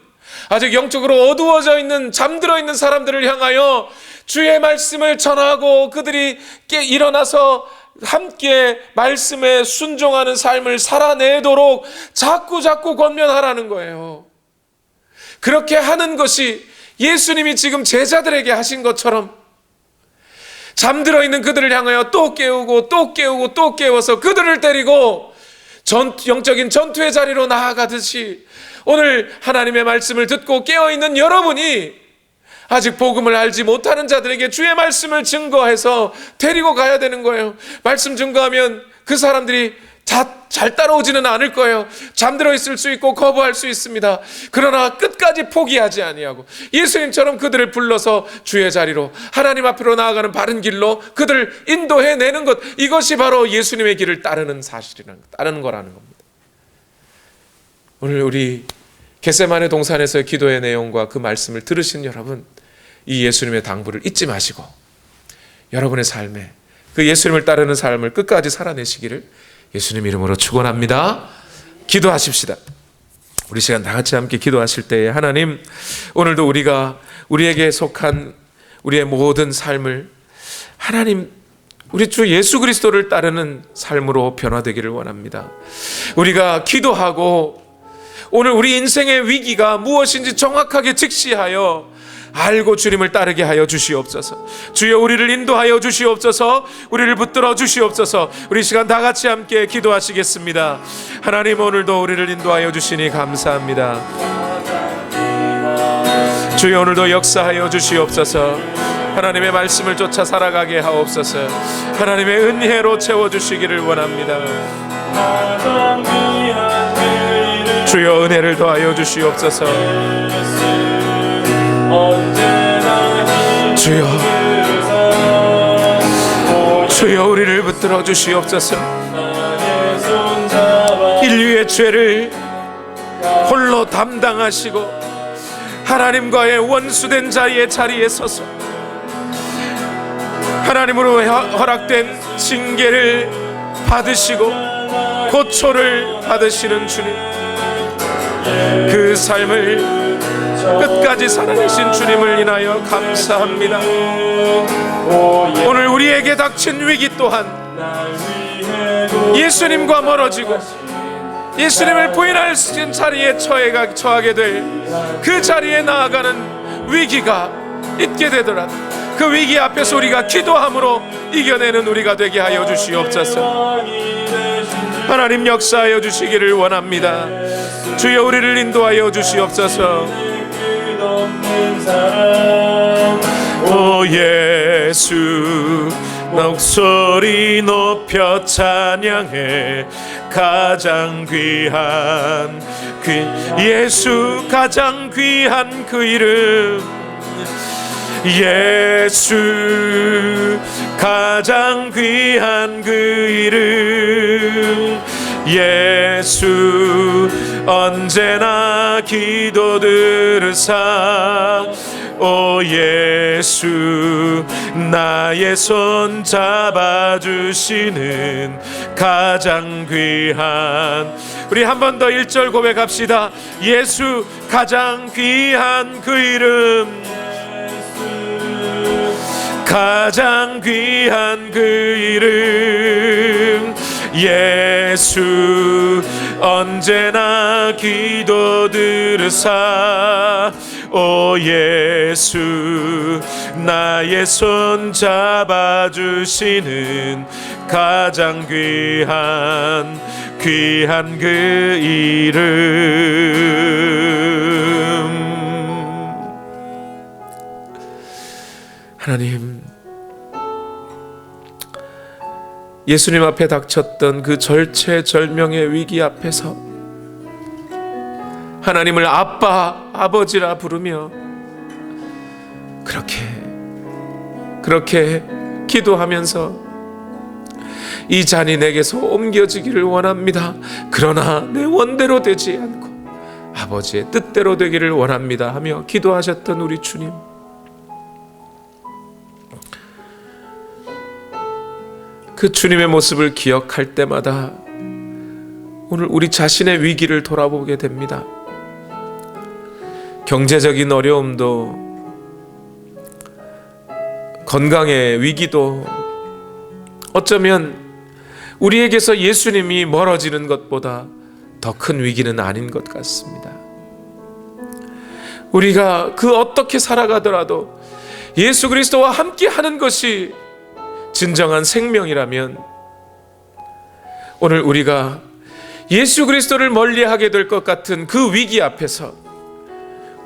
아직 영적으로 어두워져 있는, 잠들어 있는 사람들을 향하여 주의 말씀을 전하고 그들이 일어나서 함께 말씀에 순종하는 삶을 살아내도록 자꾸 권면하라는 거예요. 그렇게 하는 것이 예수님이 지금 제자들에게 하신 것처럼 잠들어 있는 그들을 향하여 또 깨우고 또 깨우고 또 깨워서 그들을 데리고 영적인 전투의 자리로 나아가듯이 오늘 하나님의 말씀을 듣고 깨어있는 여러분이 아직 복음을 알지 못하는 자들에게 주의 말씀을 증거해서 데리고 가야 되는 거예요. 말씀 증거하면 그 사람들이 잘 따라오지는 않을 거예요. 잠들어 있을 수 있고 거부할 수 있습니다. 그러나 끝까지 포기하지 아니하고 예수님처럼 그들을 불러서 주의 자리로, 하나님 앞으로 나아가는 바른 길로 그들을 인도해내는 것, 이것이 바로 예수님의 길을 따르는 사실이라는 것, 따르는 거라는 겁니다. 오늘 우리 겟세마네 동산에서의 기도의 내용과 그 말씀을 들으신 여러분, 이 예수님의 당부를 잊지 마시고 여러분의 삶에 그 예수님을 따르는 삶을 끝까지 살아내시기를 예수님 이름으로 축원합니다. 기도하십시다. 우리 시간 다 같이 함께 기도하실 때에 하나님, 오늘도 우리에게 속한 우리의 모든 삶을 하나님, 우리 주 예수 그리스도를 따르는 삶으로 변화되기를 원합니다. 우리가 기도하고 오늘 우리 인생의 위기가 무엇인지 정확하게 직시하여 알고 주님을 따르게 하여 주시옵소서. 주여 우리를 인도하여 주시옵소서. 우리를 붙들어 주시옵소서. 우리 시간 다 같이 함께 기도하시겠습니다. 하나님, 오늘도 우리를 인도하여 주시니 감사합니다. 주여 오늘도 역사하여 주시옵소서. 하나님의 말씀을 쫓아 살아가게 하옵소서. 하나님의 은혜로 채워주시기를 원합니다. 주여 은혜를 더하여 주시옵소서. 주여 우리를 붙들어 주시옵소서. 인류의 죄를 홀로 담당하시고 하나님과의 원수된 자리에 서서 하나님으로 허락된 징계를 받으시고 고초를 받으시는 주님, 그 삶을 끝까지 살아내신 주님을 인하여 감사합니다. 오늘 우리에게 닥친 위기 또한 예수님과 멀어지고 예수님을 부인할 자리에 처하게 될 그 자리에 나아가는 위기가 있게 되더라도 그 위기 앞에서 우리가 기도함으로 이겨내는 우리가 되게 하여 주시옵소서. 하나님 역사하여 주시기를 원합니다. 주여 우리를 인도하여 주시옵소서. 오 예수, 목소리 높여 찬양해. 가장 귀한 그 예수, 가장 귀한 그 이름 예수, 가장 귀한 그 이름 예수, 언제나 기도 들으사. 오 예수, 나의 손 잡아주시는 가장 귀한, 우리 한 번 더 1절 고백합시다. 예수, 가장 귀한 그 이름 가장 귀한 그 이름 예수, 언제나 기도 들으사. 오 예수, 나의 손 잡아주시는 가장 귀한 그 이름. 하나님, 예수님 앞에 닥쳤던 그 절체절명의 위기 앞에서 하나님을 아빠, 아버지라 부르며 그렇게 기도하면서 이 잔이 내게서 옮겨지기를 원합니다. 그러나 내 원대로 되지 않고 아버지의 뜻대로 되기를 원합니다 하며 기도하셨던 우리 주님, 그 주님의 모습을 기억할 때마다 오늘 우리 자신의 위기를 돌아보게 됩니다. 경제적인 어려움도, 건강의 위기도, 어쩌면 우리에게서 예수님이 멀어지는 것보다 더 큰 위기는 아닌 것 같습니다. 우리가 그 어떻게 살아가더라도 예수 그리스도와 함께 하는 것이 진정한 생명이라면, 오늘 우리가 예수 그리스도를 멀리하게 될 것 같은 그 위기 앞에서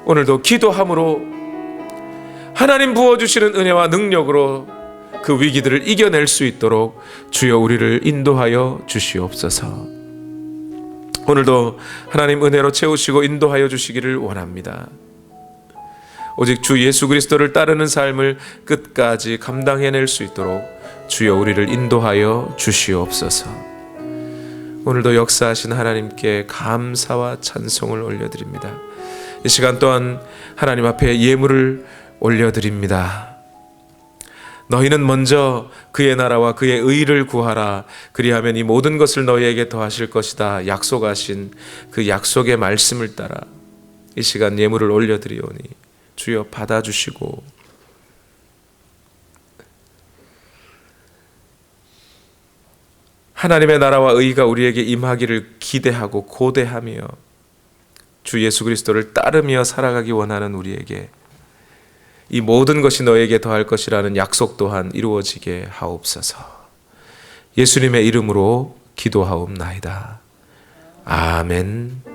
오늘도 기도함으로 하나님 부어주시는 은혜와 능력으로 그 위기들을 이겨낼 수 있도록 주여 우리를 인도하여 주시옵소서. 오늘도 하나님 은혜로 채우시고 인도하여 주시기를 원합니다. 오직 주 예수 그리스도를 따르는 삶을 끝까지 감당해낼 수 있도록 주여 우리를 인도하여 주시옵소서. 오늘도 역사하신 하나님께 감사와 찬송을 올려드립니다. 이 시간 또한 하나님 앞에 예물을 올려드립니다. 너희는 먼저 그의 나라와 그의 의를 구하라. 그리하면 이 모든 것을 너희에게 더하실 것이다. 약속하신 그 약속의 말씀을 따라 이 시간 예물을 올려드리오니 주여 받아주시고, 하나님의 나라와 의가 우리에게 임하기를 기대하고 고대하며 주 예수 그리스도를 따르며 살아가기 원하는 우리에게 이 모든 것이 너에게 더할 것이라는 약속 또한 이루어지게 하옵소서. 예수님의 이름으로 기도하옵나이다. 아멘.